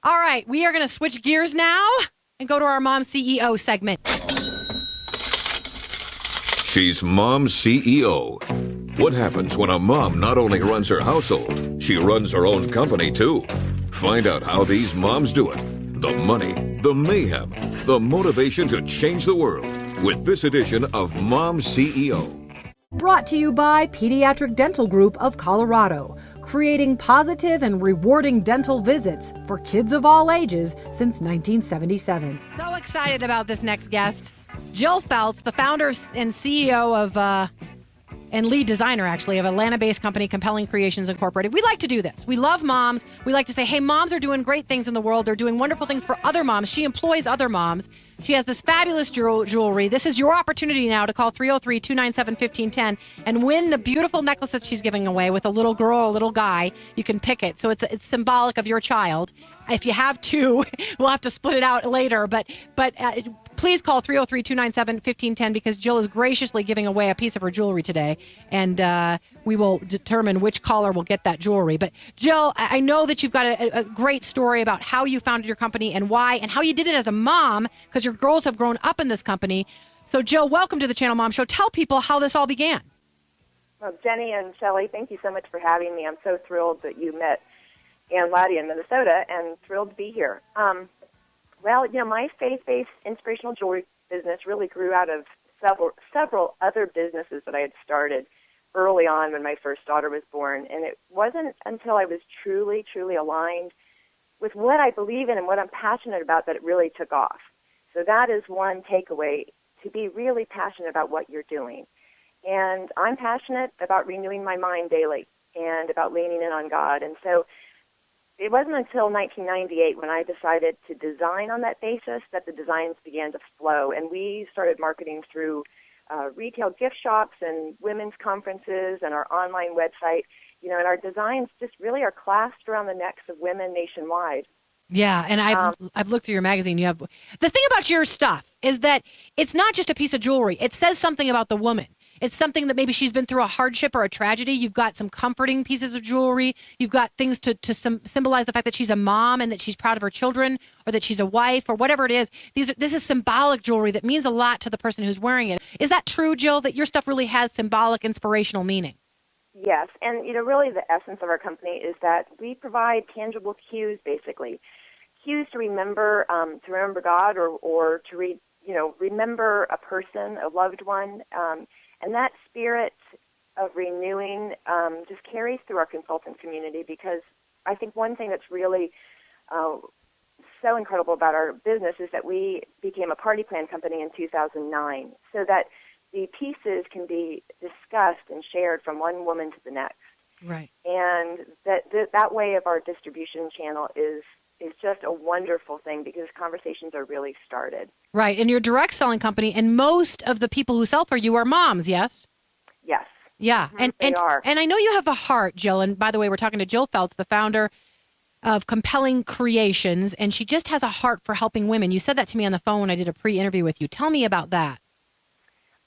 All right, we are going to switch gears now and go to our Mom CEO segment. She's Mom CEO. What happens when a mom not only runs her household, she runs her own company too? Find out how these moms do it. The money, the mayhem, the motivation to change the world with this edition of Mom CEO. Brought to you by Pediatric Dental Group of Colorado, creating positive and rewarding dental visits for kids of all ages since 1977. So excited about this next guest. Jill Feltz, the founder and CEO of, and lead designer, actually, of Atlanta-based company Compelling Creations Incorporated. We like to do this. We love moms. We like to say, hey, moms are doing great things in the world. They're doing wonderful things for other moms. She employs other moms. She has this fabulous jewelry. This is your opportunity now to call 303-297-1510 and win the beautiful necklaces she's giving away with a little girl or a little guy. You can pick it. So it's symbolic of your child. If you have two, we'll have to split it out later. But please call 303-297-1510 because Jill is graciously giving away a piece of her jewelry today. And we will determine which caller will get that jewelry. But Jill, I know that you've got a great story about how you founded your company and why and how you did it as a mom because your girls have grown up in this company. So Jill, welcome to the Channel Mom Show. Tell people how this all began. Well, Jenny and Shelley, thank you so much for having me. I'm so thrilled that you met Ann Laddie in Minnesota and thrilled to be here. Well, my faith-based inspirational jewelry business really grew out of several other businesses that I had started early on when my first daughter was born. And it wasn't until I was truly, truly aligned with what I believe in and what I'm passionate about that it really took off. So that is one takeaway, to be really passionate about what you're doing. And I'm passionate about renewing my mind daily and about leaning in on God. And so it wasn't until 1998 when I decided to design on that basis that the designs began to flow. And we started marketing through retail gift shops and women's conferences and our online website. And our designs just really are clasped around the necks of women nationwide. Yeah, and I've looked through your magazine. You have the thing about your stuff is that it's not just a piece of jewelry. It says something about the woman. It's something that maybe she's been through a hardship or a tragedy. You've got some comforting pieces of jewelry. You've got things to symbolize the fact that she's a mom and that she's proud of her children or that she's a wife or whatever it is. This is symbolic jewelry that means a lot to the person who's wearing it. Is that true, Jill, that your stuff really has symbolic, inspirational meaning? Yes, and really the essence of our company is that we provide tangible cues, basically. Cues to remember God or to remember a person, a loved one. And that spirit of renewing just carries through our consultant community because I think one thing that's really so incredible about our business is that we became a party plan company in 2009 so that the pieces can be discussed and shared from one woman to the next. Right. And that way of our distribution channel is just a wonderful thing because conversations are really started. Right, and you're a direct selling company, and most of the people who sell for you are moms, yes? Yes. Yeah, mm-hmm. They are. And I know you have a heart, Jill, and by the way, we're talking to Jill Feltz, the founder of Compelling Creations, and she just has a heart for helping women. You said that to me on the phone when I did a pre-interview with you. Tell me about that.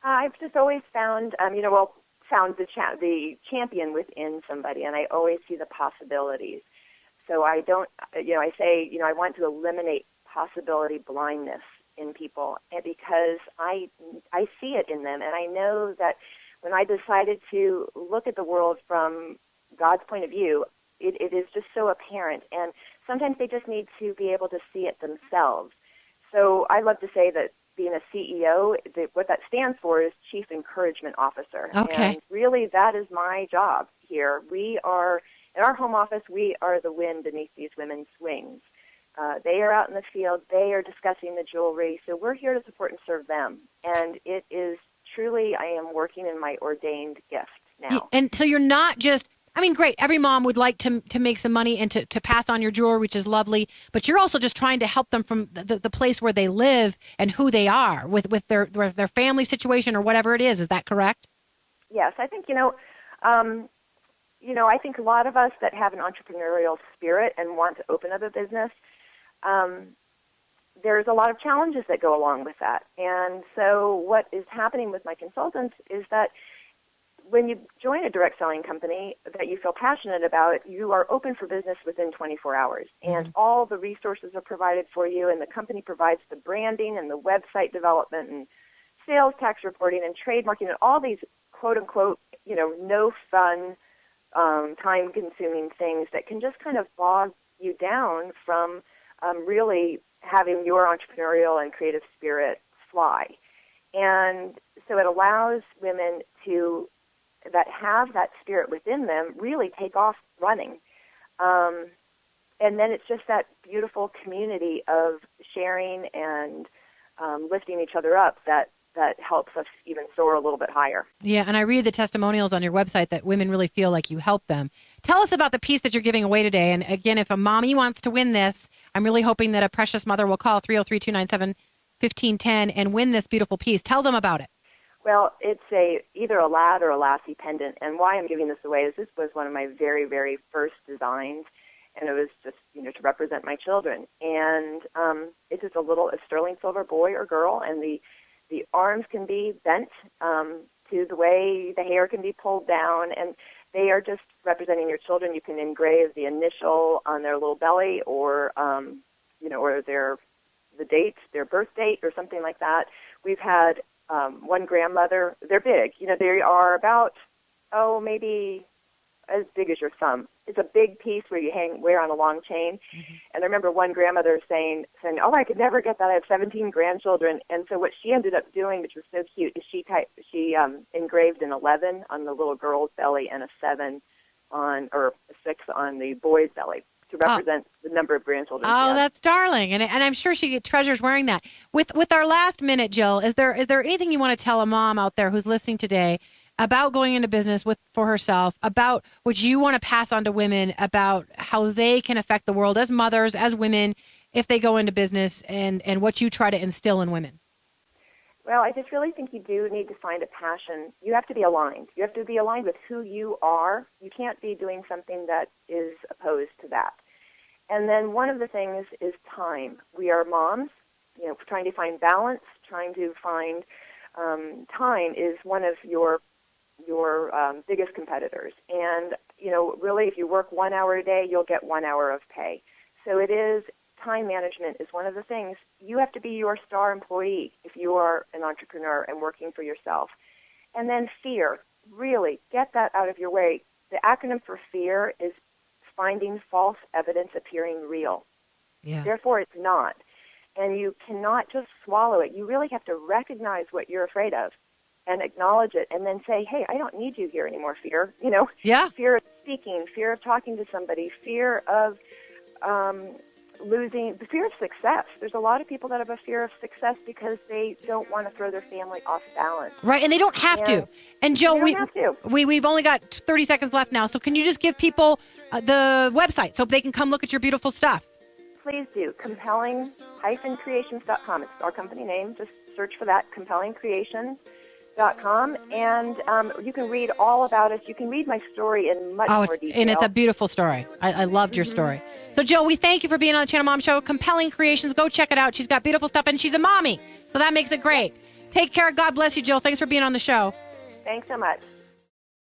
I've just always found, found the champion within somebody, and I always see the possibilities. So I don't, I say, I want to eliminate possibility blindness in people because I see it in them. And I know that when I decided to look at the world from God's point of view, it is just so apparent. And sometimes they just need to be able to see it themselves. So I love to say that being a CEO, what that stands for is Chief Encouragement Officer. Okay. And really that is my job here. In our home office, we are the wind beneath these women's wings. They are out in the field. They are discussing the jewelry. So we're here to support and serve them. And it is truly, I am working in my ordained gift now. And so you're not just, great. Every mom would like to make some money and to pass on your jewelry, which is lovely. But you're also just trying to help them from the place where they live and who they are with their family situation or whatever it is. Is that correct? Yes. I think, I think a lot of us that have an entrepreneurial spirit and want to open up a business, there's a lot of challenges that go along with that. And so what is happening with my consultants is that when you join a direct selling company that you feel passionate about, you are open for business within 24 hours. And all the resources are provided for you, and the company provides the branding and the website development and sales tax reporting and trademarking and all these quote-unquote, no fun, time-consuming things that can just kind of bog you down from really having your entrepreneurial and creative spirit fly. And so it allows women that have that spirit within them really take off running. And then it's just that beautiful community of sharing and lifting each other up that helps us even soar a little bit higher. Yeah, and I read the testimonials on your website that women really feel like you help them. Tell us about the piece that you're giving away today. And again, if a mommy wants to win this, I'm really hoping that a precious mother will call 303-297-1510 and win this beautiful piece. Tell them about it. Well, it's either a lad or a lassie pendant. And why I'm giving this away is this was one of my very, very first designs. And it was just, to represent my children. And it's just a sterling silver boy or girl, and the arms can be bent to the way the hair can be pulled down, and they are just representing your children. You can engrave the initial on their little belly, or or the date, their birth date, or something like that. We've had one grandmother. They're big. They are about maybe as big as your thumb. It's a big piece where you wear on a long chain. Mm-hmm. And I remember one grandmother saying, I could never get that. I have 17 grandchildren. And so what she ended up doing, which was so cute, is she engraved an 11 on the little girl's belly and a 7 or a 6 on the boy's belly to represent the number of grandchildren. Oh, that's darling. And I'm sure she treasures wearing that. With our last minute, Jill, is there anything you want to tell a mom out there who's listening today about going into business for herself, about what you want to pass on to women, about how they can affect the world as mothers, as women, if they go into business, and what you try to instill in women? Well, I just really think you do need to find a passion. You have to be aligned. You have to be aligned with who you are. You can't be doing something that is opposed to that. And then one of the things is time. We are moms, trying to find balance, trying to find time is one of your biggest competitors. And, really, if you work 1 hour a day, you'll get 1 hour of pay. So time management is one of the things. You have to be your star employee if you are an entrepreneur and working for yourself. And then fear, really get that out of your way. The acronym for fear is finding false evidence appearing real. Yeah. Therefore, it's not. And you cannot just swallow it. You really have to recognize what you're afraid of and acknowledge it, and then say, hey, I don't need you here anymore, fear. Yeah. Fear of speaking, fear of talking to somebody, fear of the fear of success. There's a lot of people that have a fear of success because they don't want to throw their family off balance. Right, and they don't have to. And Joe, we've only got 30 seconds left now, so can you just give people the website so they can come look at your beautiful stuff? Please do. Compelling-creations.com. It's our company name. Just search for that, compellingcreations.com, and you can read all about us. You can read my story in much more detail. And it's a beautiful story. I loved your story. So, Jill, we thank you for being on the Channel Mom Show. Compelling Creations. Go check it out. She's got beautiful stuff, and she's a mommy, so that makes it great. Take care. God bless you, Jill. Thanks for being on the show. Thanks so much.